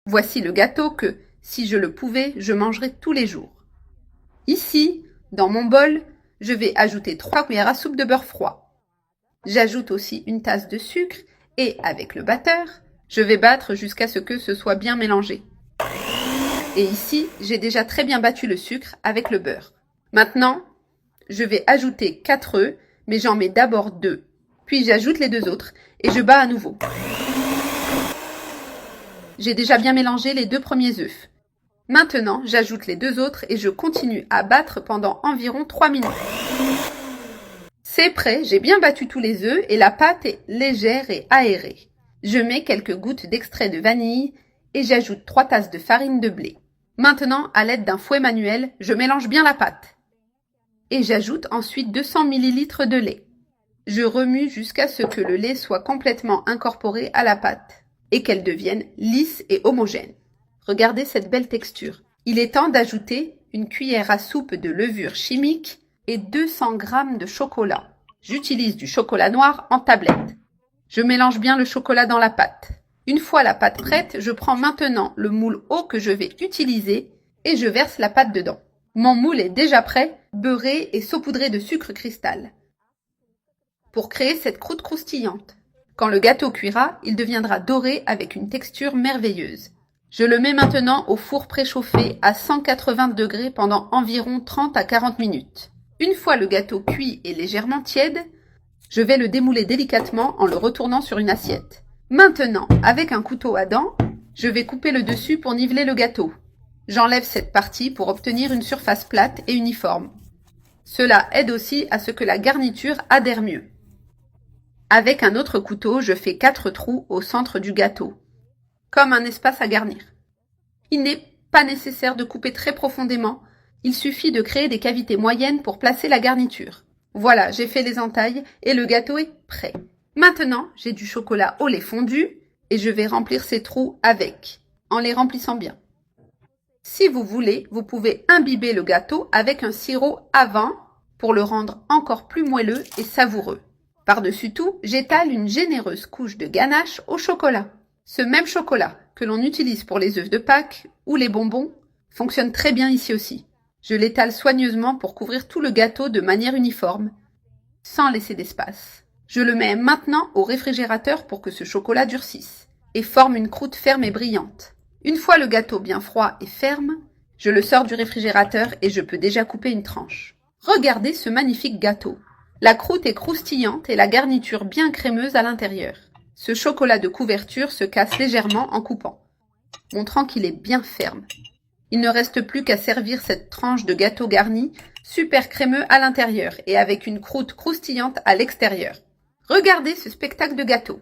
Voici le gâteau que, si je le pouvais, je mangerais tous les jours. Ici, dans mon bol, je vais ajouter 3 cuillères à soupe de beurre froid. J'ajoute aussi une tasse de sucre et, avec le batteur, je vais battre jusqu'à ce que ce soit bien mélangé. Et ici, j'ai déjà très bien battu le sucre avec le beurre. Maintenant, je vais ajouter 4 œufs, mais j'en mets d'abord 2. Puis j'ajoute les 2 autres et je bats à nouveau. J'ai déjà bien mélangé les 2 premiers œufs. Maintenant, j'ajoute les 2 autres et je continue à battre pendant environ 3 minutes. C'est prêt, j'ai bien battu tous les œufs et la pâte est légère et aérée. Je mets quelques gouttes d'extrait de vanille et j'ajoute 3 tasses de farine de blé. Maintenant, à l'aide d'un fouet manuel, je mélange bien la pâte. Et j'ajoute ensuite 200 ml de lait. Je remue jusqu'à ce que le lait soit complètement incorporé à la pâte et qu'elle devienne lisse et homogène. Regardez cette belle texture. Il est temps d'ajouter une cuillère à soupe de levure chimique et 200 g de chocolat. J'utilise du chocolat noir en tablette. Je mélange bien le chocolat dans la pâte. Une fois la pâte prête, je prends maintenant le moule haut que je vais utiliser et je verse la pâte dedans. Mon moule est déjà prêt, beurré et saupoudré de sucre cristal. Pour créer cette croûte croustillante. Quand le gâteau cuira, il deviendra doré avec une texture merveilleuse. Je le mets maintenant au four préchauffé à 180 degrés pendant environ 30 à 40 minutes. Une fois le gâteau cuit et légèrement tiède, je vais le démouler délicatement en le retournant sur une assiette. Maintenant, avec un couteau à dents, je vais couper le dessus pour niveler le gâteau. J'enlève cette partie pour obtenir une surface plate et uniforme. Cela aide aussi à ce que la garniture adhère mieux. Avec un autre couteau, je fais 4 trous au centre du gâteau, comme un espace à garnir. Il n'est pas nécessaire de couper très profondément, il suffit de créer des cavités moyennes pour placer la garniture. Voilà, j'ai fait les entailles et le gâteau est prêt. Maintenant, j'ai du chocolat au lait fondu et je vais remplir ces trous avec, en les remplissant bien. Si vous voulez, vous pouvez imbiber le gâteau avec un sirop avant pour le rendre encore plus moelleux et savoureux. Par-dessus tout, j'étale une généreuse couche de ganache au chocolat. Ce même chocolat que l'on utilise pour les œufs de Pâques ou les bonbons fonctionne très bien ici aussi. Je l'étale soigneusement pour couvrir tout le gâteau de manière uniforme, sans laisser d'espace. Je le mets maintenant au réfrigérateur pour que ce chocolat durcisse et forme une croûte ferme et brillante. Une fois le gâteau bien froid et ferme, je le sors du réfrigérateur et je peux déjà couper une tranche. Regardez ce magnifique gâteau. La croûte est croustillante et la garniture bien crémeuse à l'intérieur. Ce chocolat de couverture se casse légèrement en coupant, montrant qu'il est bien ferme. Il ne reste plus qu'à servir cette tranche de gâteau garni, super crémeux à l'intérieur et avec une croûte croustillante à l'extérieur. Regardez ce spectacle de gâteau.